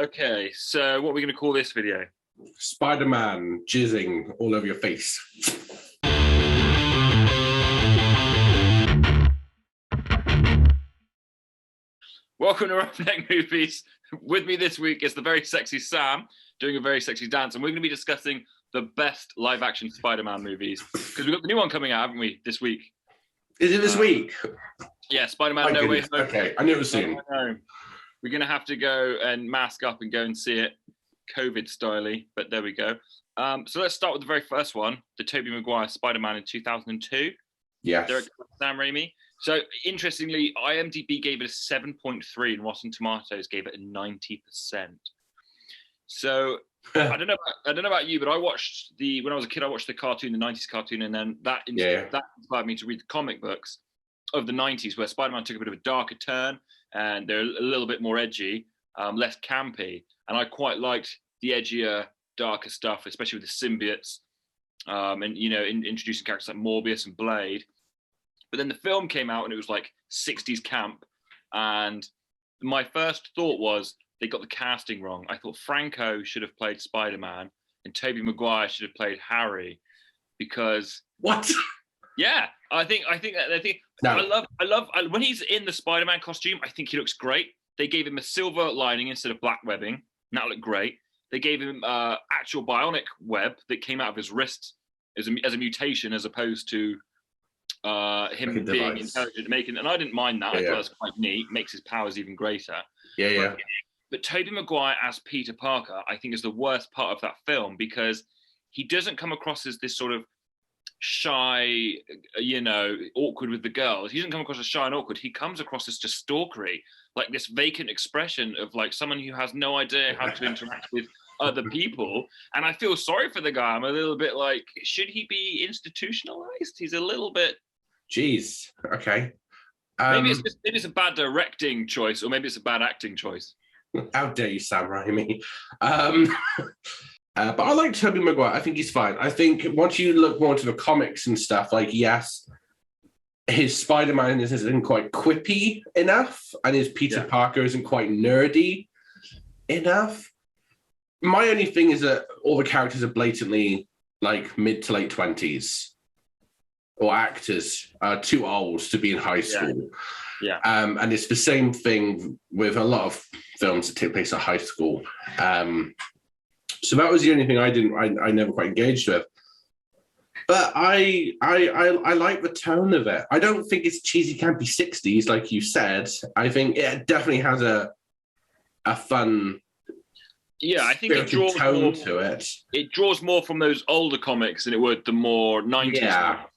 Okay, so what are we going to call this video? SpiderMan jizzing all over your face. Welcome to Roughneck Movies. With me this week is the very sexy Sam, doing a very sexy dance, and we're going to be discussing the best live-action Spider-Man movies, because we've got the new one coming out, haven't we, this week? Is it this week? Yeah, Spider-Man No Way Home. Okay, I knew it was soon. We're going to have to go and mask up and go and see it COVID-styley, but there we go. So let's start with the very first one, the Tobey Maguire Spider-Man in 2002. Yes. Directed by Sam Raimi. So interestingly, IMDb gave it a 7.3 and Rotten Tomatoes gave it a 90%. So I don't know about you, but when I was a kid, I watched the cartoon, the 90s cartoon, and then that inspired me to read the comic books of the 90s, where Spider-Man took a bit of a darker turn and they're a little bit more edgy, less campy. And I quite liked the edgier, darker stuff, especially with the symbiotes, and introducing characters like Morbius and Blade. But then the film came out and it was like 60s camp. And my first thought was they got the casting wrong. I thought Franco should have played Spider-Man and Tobey Maguire should have played Harry, because what? Yeah, I think no. I love when he's in the Spider-Man costume. I think he looks great. They gave him a silver lining instead of black webbing. And that looked great. They gave him actual bionic web that came out of his wrist as a mutation, as opposed to him being intelligent, and I didn't mind that. I thought that was quite neat. Makes his powers even greater. Yeah. But Tobey Maguire as Peter Parker, I think, is the worst part of that film, because he doesn't come across as this sort of shy, awkward with the girls. He doesn't come across as shy and awkward. He comes across as just stalkery, like this vacant expression of like someone who has no idea how to interact with other people. And I feel sorry for the guy. I'm a little bit like, should he be institutionalized? He's a little bit. Jeez. Okay. Maybe it's a bad directing choice, or maybe it's a bad acting choice. How dare you, Sam Raimi? But I like Tobey Maguire. I think he's fine. I think once you look more into the comics and stuff, like, yes, his Spider-Man isn't quite quippy enough, and his Peter Parker isn't quite nerdy enough. My only thing is that all the characters are blatantly like mid to late 20s, or actors are too old to be in high school. Yeah. And it's the same thing with a lot of films that take place at high school. So that was the only thing I never quite engaged with. But I like the tone of it. I don't think it's cheesy, campy 60s, like you said. I think it definitely has a fun, I think it draws tone more to it. It draws more from those older comics than it would the more 90s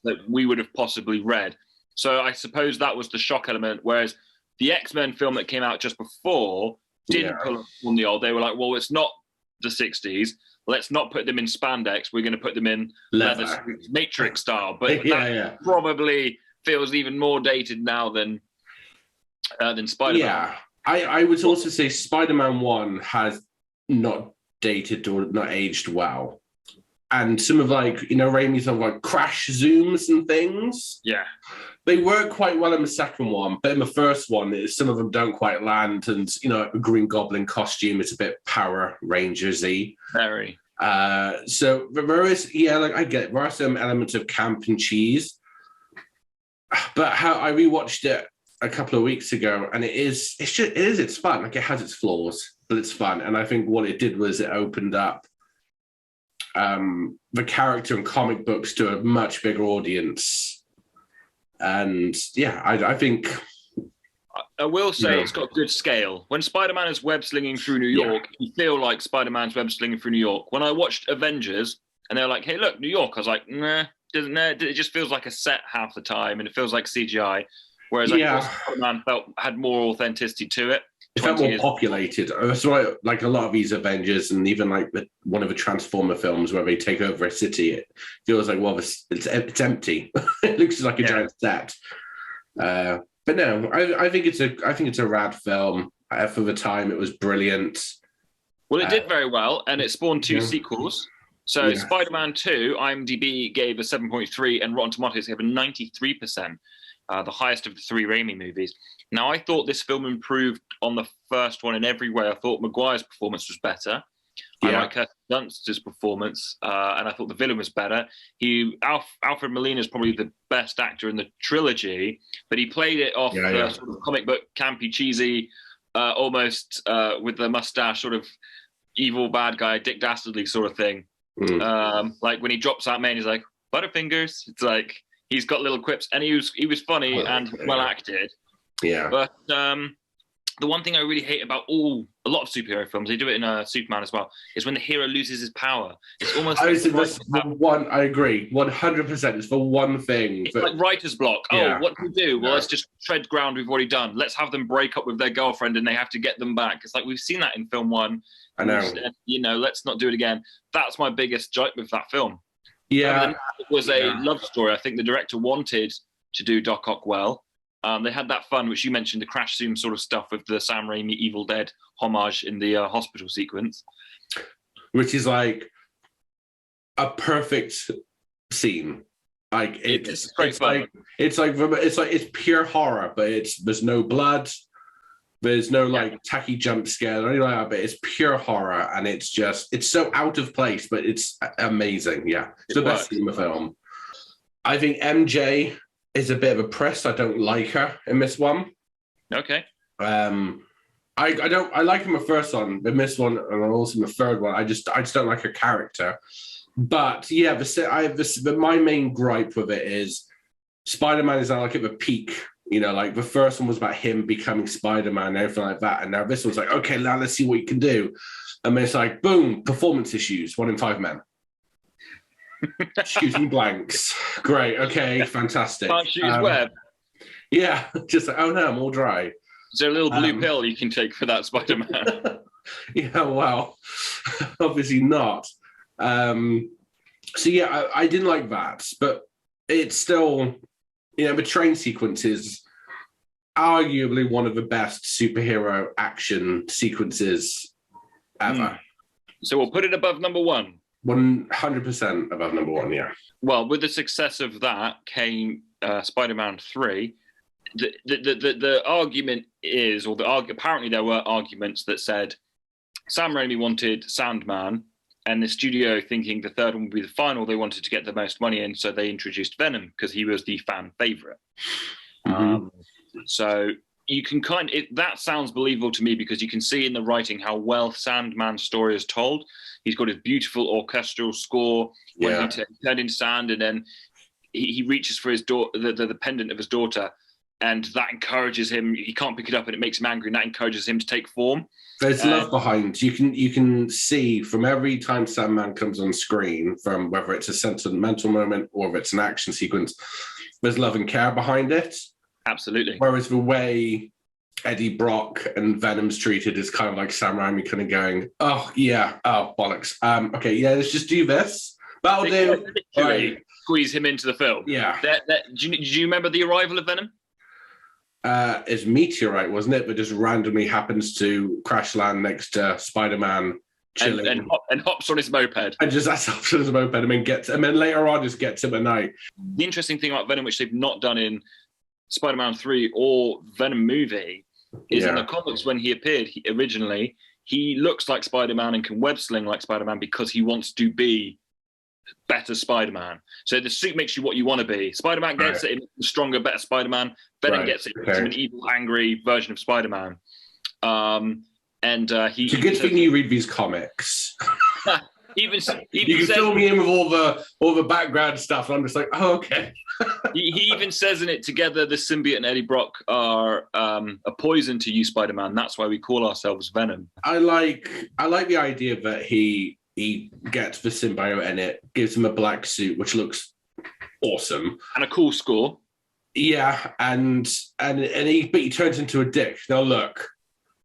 that we would have possibly read. So I suppose that was the shock element, whereas the X-Men film that came out just before didn't pull on the old. They were like, well, it's not the 60s. Let's not put them in spandex. We're going to put them in leather, Matrix style. But that probably feels even more dated now than Spider-Man. Yeah, I would also say Spider-Man 1 has not dated or not aged well. And some of Raimi's of like crash zooms and things. Yeah. They work quite well in the second one, but in the first one, some of them don't quite land. And, a Green Goblin costume is a bit Power Rangers-y. Very. So there is, I get it. There are some elements of camp and cheese. But how I rewatched it a couple of weeks ago, and it's fun. Like, it has its flaws, but it's fun. And I think what it did was it opened up the character and comic books to a much bigger audience. And I think I will say it's got good scale. When Spider-Man is web slinging through New York, you feel like Spider-Man's web slinging through New York. When I watched Avengers and they're like, hey, look, New York, I was like, nah, it just feels like a set half the time, and it feels like CGI. Whereas Spider-Man had more authenticity to it. It felt more populated. That's why, like a lot of these Avengers, and even like one of the Transformer films where they take over a city, it feels like, well, it's empty. It looks like a giant set. But no, I think it's a rad film. For the time, it was brilliant. Well, it did very well, and it spawned two sequels. So Spider-Man 2, IMDb gave a 7.3, and Rotten Tomatoes gave a 93%. the highest of the 3 Raimi movies. Now, I thought this film improved on the first one in every way. I thought Maguire's performance was better. I like Kirsten Dunst's performance, and I thought the villain was better. Alfred Molina is probably the best actor in the trilogy, but he played it off the sort of comic book, campy, cheesy, almost with the mustache, sort of evil bad guy, Dick Dastardly sort of thing. Like when he drops out, man, he's like, Butterfingers. It's like he's got little quips, and he was funny and well acted. Yeah. But the one thing I really hate about a lot of superhero films, they do it in Superman as well, is when the hero loses his power. It's almost I agree, 100%. It's for one thing. It's like writer's block. Oh, what do we do? Well, let's just tread ground we've already done. Let's have them break up with their girlfriend and they have to get them back. It's like we've seen that in film 1. I know. Let's not do it again. That's my biggest gripe with that film. Yeah. It was a love story. I think the director wanted to do Doc Ock well. They had that fun, which you mentioned, the crash zoom sort of stuff with the Sam Raimi Evil Dead homage in the hospital sequence, which is like a perfect scene. Like it's pure horror, but there's no blood, there's no like tacky jump scare or anything like that. But it's pure horror, and it's so out of place, but it's amazing. Yeah, it's the best scene in the film. I think MJ is a bit of a press. I don't like her in this one. Okay. I like him in the first one, in this one, and also in the third one. I just don't like her character. But yeah, my main gripe with it is Spider-Man is now like at the peak. Like the first one was about him becoming Spider-Man and everything like that, and now this one's like, okay, now let's see what you can do. And then it's like, boom, performance issues, 1 in 5 men. Shooting blanks. Great. Okay. Fantastic. Can't shoot his web. Yeah. Just like, oh no, I'm all dry. Is there a little blue pill you can take for that, Spider-Man? Yeah. Well, obviously not. So yeah, I didn't like that, but it's still, the train sequence is arguably one of the best superhero action sequences ever. So we'll put it above number 1. 100% above number 1, yeah. Well, with the success of that came Spider-Man 3. The argument is, apparently there were arguments that said Sam Raimi wanted Sandman, and the studio, thinking the third one would be the final, they wanted to get the most money in, so they introduced Venom because he was the fan favorite. So you can that sounds believable to me because you can see in the writing how well Sandman's story is told. He's got his beautiful orchestral score when he turned into sand, and then he reaches for his the pendant of his daughter, and that encourages him. He can't pick it up, and it makes him angry, and that encourages him to take form. There's love behind. You can see from every time Sandman comes on screen, from whether it's a sentimental moment or if it's an action sequence, there's love and care behind it. Absolutely. Whereas the way Eddie Brock and Venom's treated is kind of like Sam Raimi kind of going, oh yeah, oh bollocks. Okay, yeah, let's just do this. That'll do. Right. Squeeze him into the film. Yeah. Do you remember the arrival of Venom? It's Meteorite, wasn't it? That just randomly happens to crash land next to Spider-Man, chilling, and hops on his moped. And just hops on his moped, and then later on just gets him at night. The interesting thing about Venom, which they've not done in Spider-Man 3 or Venom movie, is in the comics when he appeared originally, he looks like Spider-Man and can web sling like Spider-Man because he wants to be better Spider-Man. So the suit makes you what you want to be. Spider-Man gets it, stronger, better Spider-Man. Venom gets it, makes him an evil, angry version of Spider-Man. It's a good thing you read these comics. You can fill me in with all the background stuff, and I'm just like, oh, okay. he even says in it, together, the symbiote and Eddie Brock are a poison to you, Spider-Man. That's why we call ourselves Venom. I like the idea that he gets the symbiote in it, gives him a black suit, which looks awesome. And a cool score. Yeah, but he turns into a dick. Now look,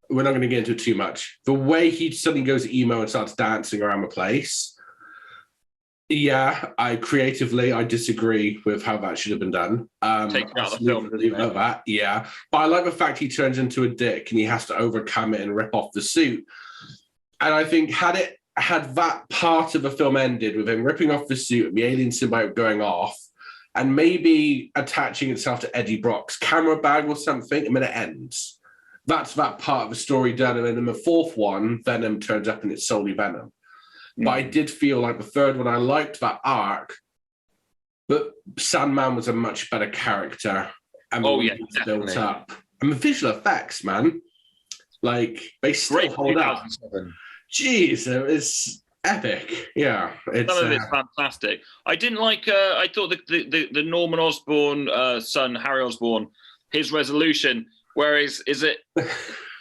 we're not going to get into it too much. The way he suddenly goes emo and starts dancing around the place, I disagree with how that should have been done. Take out the film. That, yeah. But I like the fact he turns into a dick and he has to overcome it and rip off the suit. And I think had that part of the film ended with him ripping off the suit and the alien symbiote going off, and maybe attaching itself to Eddie Brock's camera bag or something, and then it ends. That's that part of the story done. And then in the fourth one, Venom turns up and it's solely Venom. But I did feel like the third one, I liked that arc, but Sandman was a much better character. And built up. And the visual effects, man, like they still hold up. Jeez, it was epic. Yeah, some of it's fantastic. I didn't like. I thought the Norman Osborn son, Harry Osborn, his resolution. Whereas is it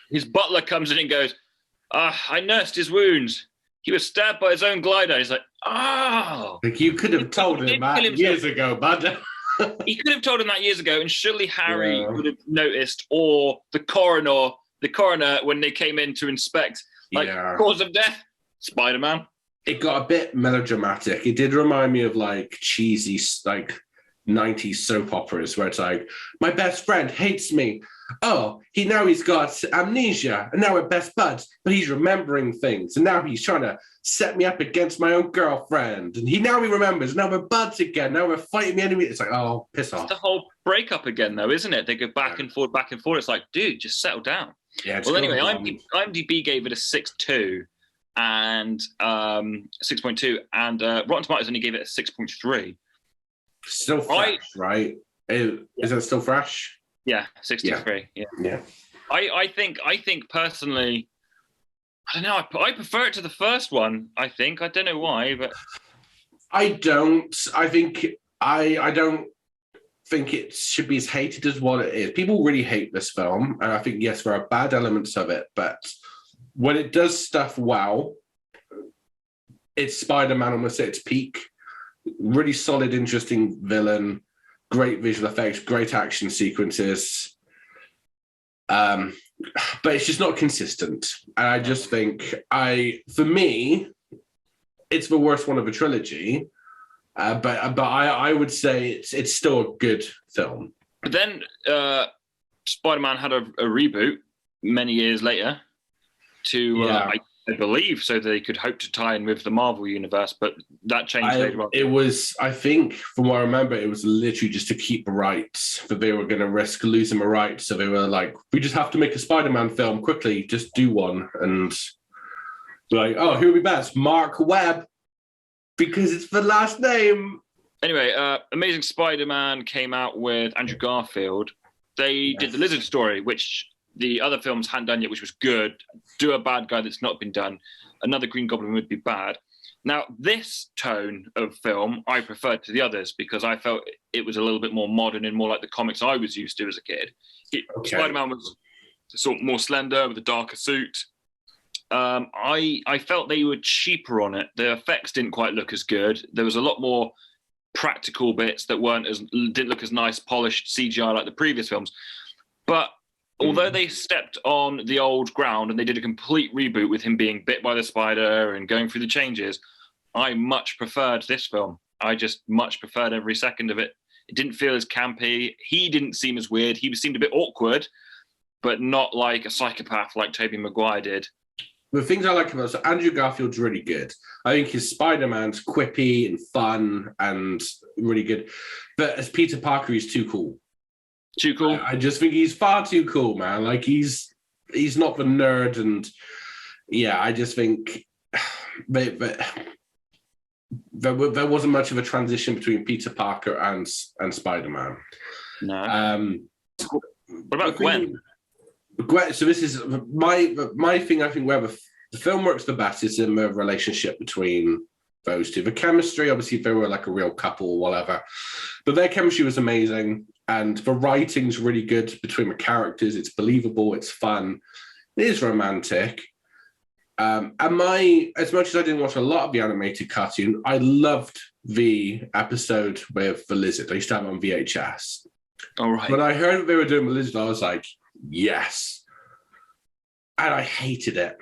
his butler comes in and goes, "I nursed his wounds. He was stabbed by his own glider." He's like, "Oh." Like you could have told him that years ago, bud. He could have told him that years ago, and surely Harry would have noticed, or the coroner, when they came in to inspect, cause of death, Spider-Man. It got a bit melodramatic. It did remind me of like cheesy, like 90s soap operas where it's like, my best friend hates me. Oh, he's got amnesia, and now we're best buds, but he's remembering things, and now he's trying to set me up against my own girlfriend, and he remembers. Now we're buds again. Now we're fighting the enemy. It's like, oh, piss off. It's the whole breakup again, though, isn't it? They go back and forth, back and forth. It's like, dude, just settle down. Yeah. Well, anyway, IMDb gave it a 6.2 and 6.2, and Rotten Tomatoes only gave it a 6.3 Still fresh, right? Is it still fresh? Yeah, 63. Yeah. I think personally, I don't know. I prefer it to the first one. I don't know why, but I don't. I think I don't think it should be as hated as what it is. People really hate this film, and I think yes, there are bad elements of it, but when it does stuff well, it's Spider-Man almost at its peak. Really solid, interesting villain. Great visual effects, great action sequences. But it's just not consistent. And I just think, for me, it's the worst one of the trilogy. But I would say it's still a good film. But then Spider-Man had a reboot many years later I believe, so they could hope to tie in with the Marvel universe, but that changed later on. It was, I think, from what I remember, it was literally just to keep the rights, that they were going to risk losing the rights. So they were like, we just have to make a Spider-Man film quickly, just do one. And like, oh, who'll be best? Mark Webb, because it's the last name. Anyway, Amazing Spider-Man came out with Andrew Garfield. They did the Lizard story, which the other films hadn't done yet, which was good. Do a bad guy that's not been done. Another Green Goblin would be bad. Now, this tone of film I preferred to the others because I felt it was a little bit more modern and more like the comics I was used to as a kid. Spider-Man was sort of more slender with a darker suit. I felt they were cheaper on it. The effects didn't quite look as good. There was a lot more practical bits that didn't look as nice, polished CGI like the previous films. But although they stepped on the old ground and they did a complete reboot with him being bit by the spider and going through the changes, I much preferred this film. I just much preferred every second of it. It didn't feel as campy. He didn't seem as weird. He seemed a bit awkward, but not like a psychopath like Tobey Maguire did. The things I like about it, so Andrew Garfield's really good. I think his Spider-Man's quippy and fun and really good. But as Peter Parker, he's too cool. Too cool. I just think he's far too cool, man. Like he's not the nerd, and I just think there wasn't much of a transition between Peter Parker and Spider-Man. No. What about Gwen? Gwen. So this is my thing. I think where the film works the best is in the relationship between those two. The chemistry, obviously, if they were like a real couple or whatever, but their chemistry was amazing. And the writing's really good between the characters. It's believable. It's fun. It is romantic. And as much as I didn't watch a lot of the animated cartoon, I loved the episode with the lizard. I used to have it on VHS. All right. When I heard that they were doing the lizard, I was like, yes. And I hated it.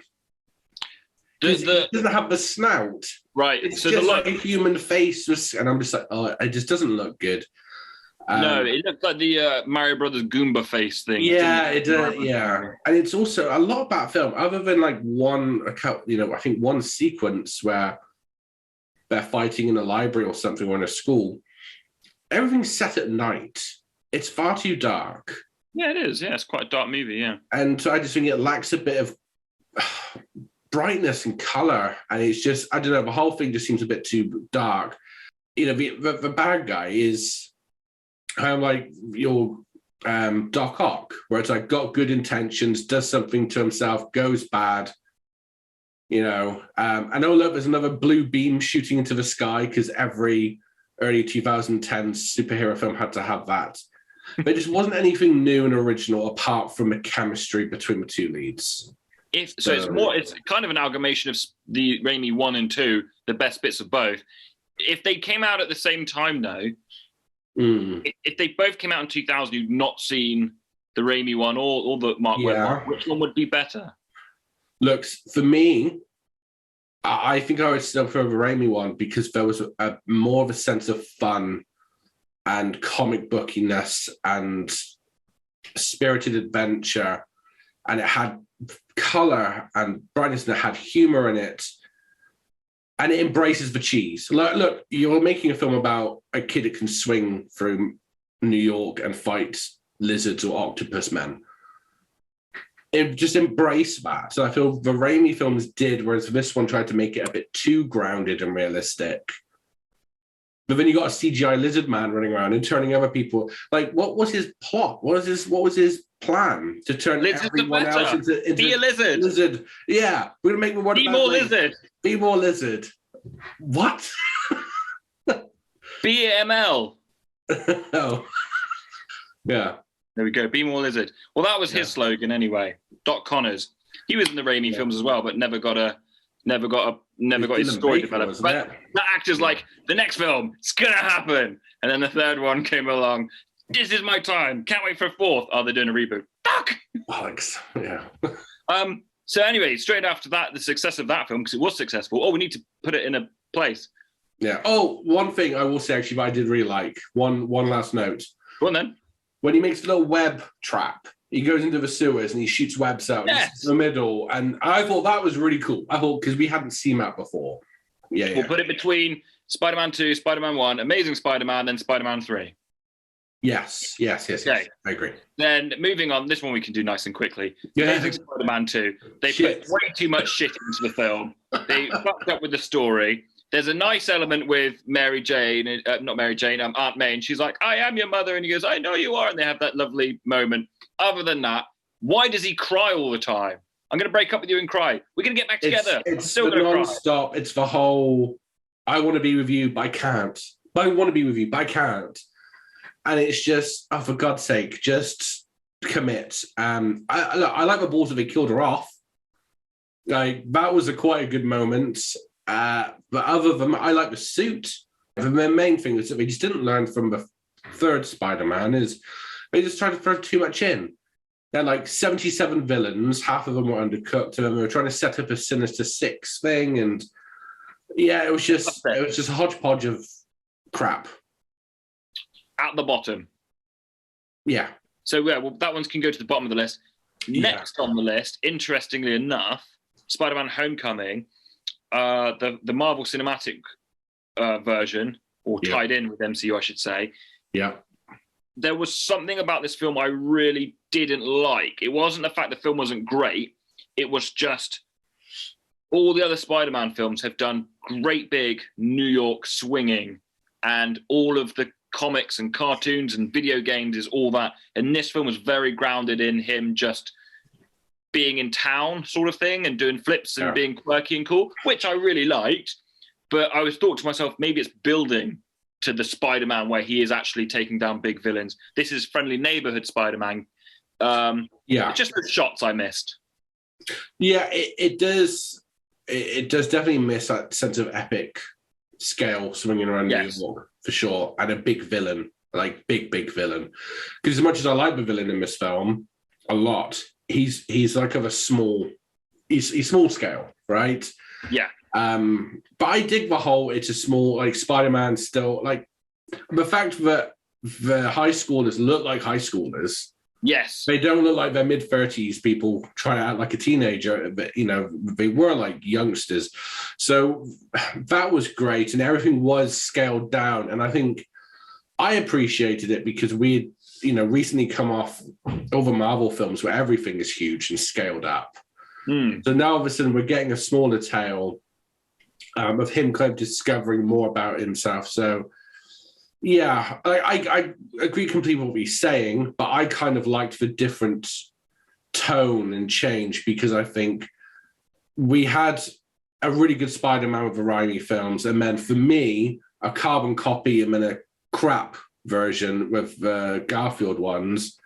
It doesn't have the snout. Right. It's so just like a human face. And I'm just like, oh, it just doesn't look good. No, it looked like the Mario Brothers Goomba face thing. Yeah, it does. Yeah, and it's also a lot about film, other than like I think one sequence where they're fighting in a library or something or in a school. everything's set at night. It's far too dark. Yeah, it is. Yeah, it's quite a dark movie. Yeah, and so I just think it lacks a bit of brightness and color, and it's just, I don't know, the whole thing just seems a bit too dark. You know, the bad guy is kind of like your Doc Ock, where it's like got good intentions, does something to himself, goes bad. You know, I know, look, there's another blue beam shooting into the sky because every early 2010 superhero film had to have that. There just wasn't anything new and original apart from the chemistry between the two leads. It's kind of an amalgamation of the Raimi 1 and 2, the best bits of both. If they came out at the same time, though, if they both came out in 2000, you'd not seen the Raimi 1 or the Mark Webb 1, which one would be better? Look, for me, I think I would still prefer the Raimi 1 because there was more of a sense of fun and comic bookiness and spirited adventure, and it had color and brightness, and it had humor in it, and it embraces the cheese. Look, you're making a film about a kid that can swing through New York and fight lizards or octopus men. It just embraced that. So I feel the Raimi films did, whereas this one tried to make it a bit too grounded and realistic. But then you got a CGI lizard man running around and turning other people. Like, what was his plot? What was his plan to turn everyone else into be a lizard? Lizard. Yeah, we're gonna make the one. Be more lizard. Be more lizard. What? Be ML. Oh. Yeah. There we go. Be more lizard. Well, that was his slogan anyway. Doc Connors. He was in the Raimi films as well, but never got his story developed. But that actor's like, the next film, it's gonna happen. And then the third one came along. This is my time. Can't wait for a fourth. Oh, they're doing a reboot. Fuck. Alex. Yeah. So anyway, straight after that, the success of that film, because it was successful. Oh, we need to put it in a place. Yeah. Oh, one thing I will say actually, but I did really like one last note. Go on then. When he makes a little web trap, he goes into the sewers and he shoots webs out in the middle. And I thought that was really cool. I thought, because we hadn't seen that before. Yeah. We'll put it between Spider-Man 2, Spider-Man 1, Amazing Spider-Man, then Spider-Man 3. Yes. Okay. I agree. Then moving on, this one we can do nice and quickly. Amazing Spider-Man 2. They put way too much shit into the film. They fucked up with the story. There's a nice element with Aunt May, and she's like, I am your mother. And he goes, I know you are. And they have that lovely moment. Other than that, why does he cry all the time? I'm going to break up with you and cry. We're going to get back together. It's still the non-stop. It's the whole, I want to be with you, but I can't. I want to be with you, but I can't. And it's just, oh, for God's sake, just commit. I like the balls that they killed her off. Like, that was quite a good moment. But other than that, I like the suit. The main thing is that they just didn't learn from the third Spider-Man is they just tried to throw too much in. They're like 77 villains, half of them were undercooked, and then they were trying to set up a Sinister Six thing, and yeah, it was just a hodgepodge of crap. At the bottom. Yeah. So yeah, well, that one can go to the bottom of the list. Next on the list, interestingly enough, Spider-Man: Homecoming. The Marvel Cinematic version, or tied in with MCU, I should say. Yeah. There was something about this film I really didn't like. It wasn't the fact the film wasn't great. It was just all the other Spider-Man films have done great big New York swinging, and all of the comics and cartoons and video games is all that. And this film was very grounded in him just being in town sort of thing and doing flips and being quirky and cool, which I really liked. But I was thought to myself, maybe it's building to the Spider-Man where he is actually taking down big villains. This is friendly neighborhood Spider-Man. Just the shots I missed. Yeah, it does. It does definitely miss that sense of epic scale swinging around New York for sure, and a big villain, like big villain. Because as much as I like the villain in this film a lot, he's like of a small, he's small scale, right? Yeah. But I dig the whole, it's a small, like Spider-Man still, like the fact that the high schoolers look like high schoolers. Yes. They don't look like they're mid-30s people trying to act like a teenager, but, you know, they were like youngsters. So that was great, and everything was scaled down. And I think I appreciated it because we, recently come off over Marvel films where everything is huge and scaled up. So now all of a sudden we're getting a smaller tale of him kind of discovering more about himself. So yeah, I agree completely with what he's saying, but I kind of liked the different tone and change because I think we had a really good Spider-Man with the Raimi films, and then for me, a carbon copy and then a crap version with the Garfield ones.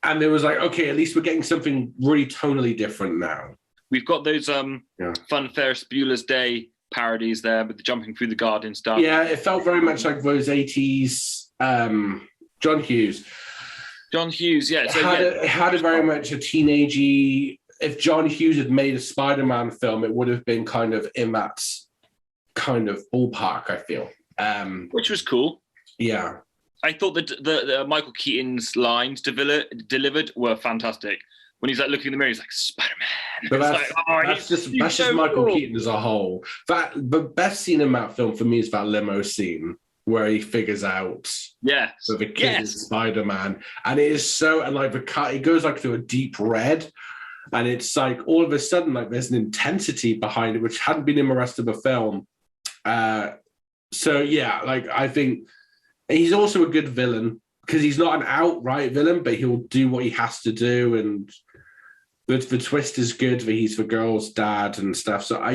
And it was like, okay, at least we're getting something really tonally different now. We've got those fun Ferris Bueller's Day parodies there with the jumping through the garden stuff. Yeah, it felt very much like those 80s John Hughes. John Hughes, yeah. So, it had a very much a teenagey. If John Hughes had made a Spider-Man film, it would have been kind of in that kind of ballpark, I feel. Which was cool. Yeah. I thought that the Michael Keaton's lines delivered were fantastic. When he's like looking in the mirror, he's like, Spider-Man. But that's just Michael Keaton as a whole. The best scene in that film for me is that limo scene where he figures out that the kid is Spider-Man. And it is so, and like the cut, it goes like through a deep red. And it's like all of a sudden, like there's an intensity behind it, which hadn't been in the rest of the film. So yeah, like I think he's also a good villain because he's not an outright villain, but he'll do what he has to do. And the twist is good that he's the girl's dad and stuff. So I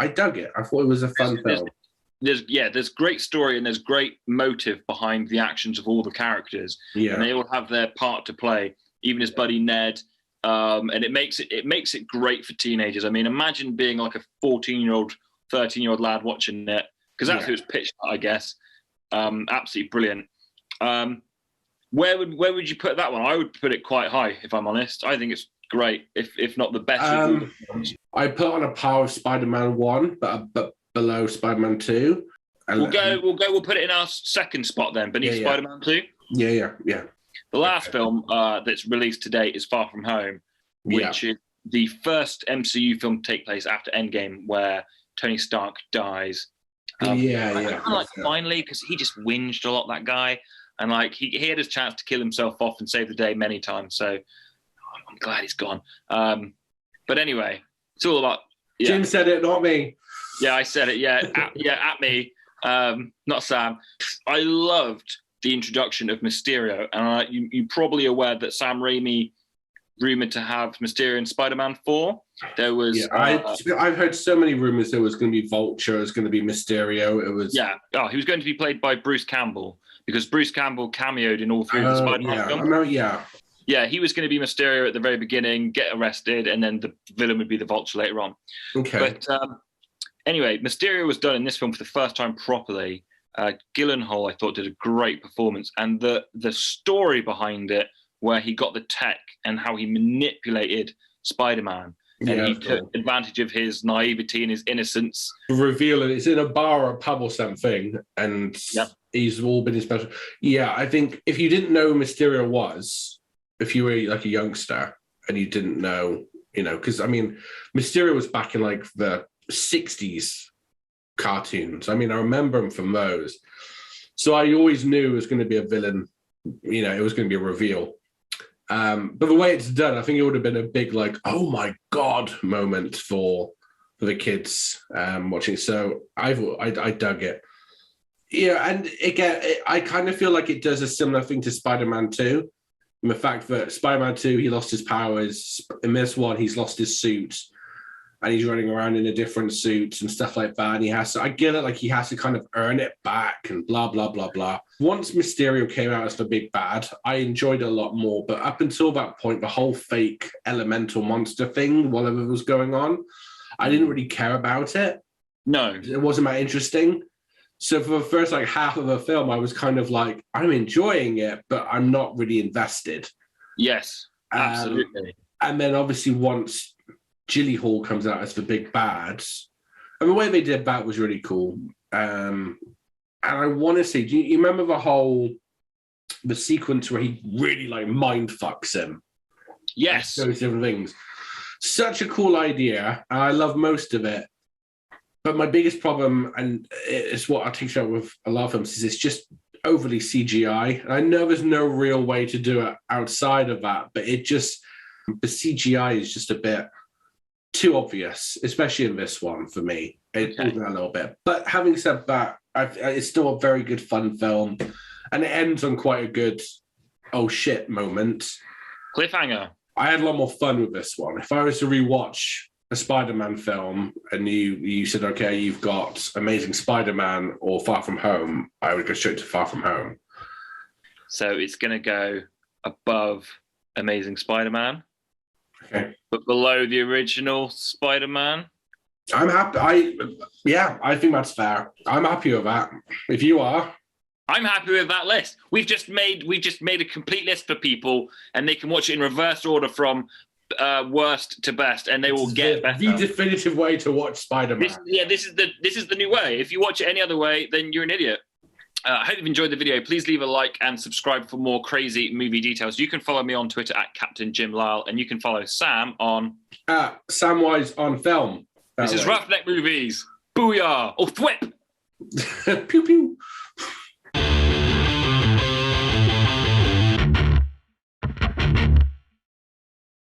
dug it. I thought it was a fun film. There's great story and there's great motive behind the actions of all the characters. Yeah. And they all have their part to play, even his buddy Ned. And it makes it great for teenagers. I mean, imagine being like a 14-year-old, 13-year-old lad watching it, because that's who it's pitched at, I guess. Absolutely brilliant. Where would you put that one? I would put it quite high, if I'm honest. I think it's great, if not the best. I put on a par with Spider-Man 1, but below Spider-Man 2. We'll put it in our second spot then, beneath Spider-Man 2. Yeah. The last film that's released today is Far From Home, which is the first MCU film to take place after Endgame, where Tony Stark dies. Finally, because he just whinged a lot, that guy, and like he had his chance to kill himself off and save the day many times. So I'm glad he's gone. But anyway, it's all about. Yeah. Jim said it, not me. Yeah, I said it. Yeah, at me, not Sam. I loved the introduction of Mysterio, and you're probably aware that Sam Raimi rumored to have Mysterio in Spider-Man 4. There was I've heard so many rumors there was going to be Vulture, it was going to be Mysterio. It was he was going to be played by Bruce Campbell, because Bruce Campbell cameoed in all three of the Spider-Man films. Yeah, he was going to be Mysterio at the very beginning, get arrested, and then the villain would be the Vulture later on. Okay. But anyway, Mysterio was done in this film for the first time properly. Gyllenhaal, I thought, did a great performance, and the story behind it, where he got the tech and how he manipulated Spider-Man, and he took advantage of his naivety and his innocence. Revealing it's in a bar or a pub or something, and he's all been special. Yeah, I think if you didn't know who Mysterio was, if you were like a youngster and you didn't know, because I mean, Mysterio was back in like the 60s cartoons. I mean, I remember him from those. So I always knew it was going to be a villain. It was going to be a reveal. But the way it's done, I think it would have been a big, like, oh my God moment for the kids watching. So I dug it. Yeah, and again, I kind of feel like it does a similar thing to Spider-Man 2. And the fact that Spider-Man 2, he lost his powers. In this one, he's lost his suit. And he's running around in a different suit and stuff like that. And I get it, like he has to kind of earn it back and blah, blah, blah, blah. Once Mysterio came out as the big bad, I enjoyed it a lot more. But up until that point, the whole fake elemental monster thing, whatever was going on, I didn't really care about it. No. It wasn't that interesting. So for the first like half of the film, I was kind of like, I'm enjoying it, but I'm not really invested. Yes, absolutely. And then obviously once Gyllenhaal comes out as the big bad, and the way they did that was really cool. And I want to say, do you remember the sequence where he really like mind fucks him? Yes. Those different things. Such a cool idea. And I love most of it. But my biggest problem, and it's what I take out with a lot of films, is it's just overly CGI. And I know there's no real way to do it outside of that, but the CGI is just a bit too obvious, especially in this one for me. It pulls me a little bit. But having said that, it's still a very good fun film, and it ends on quite a good oh shit moment. Cliffhanger. I had a lot more fun with this one. If I was to rewatch a Spider-Man film and you said, okay, you've got Amazing Spider-Man or Far From Home, I would go straight to Far From Home. So it's going to go above Amazing Spider-Man, but below the original Spider-Man. I'm happy. I think that's fair. I'm happy with that. If you are, I'm happy with that list. We've just made a complete list for people, and they can watch it in reverse order from worst to best, and they will get better. The definitive way to watch Spider-Man. This is the new way. If you watch it any other way, then you're an idiot. I hope you've enjoyed the video. Please leave a like and subscribe for more crazy movie details. You can follow me on Twitter at Captain Jim Lyle, and you can follow Sam on Samwise on Film. This is Roughneck Movies. Booyah! Oh, thwip! Pew pew.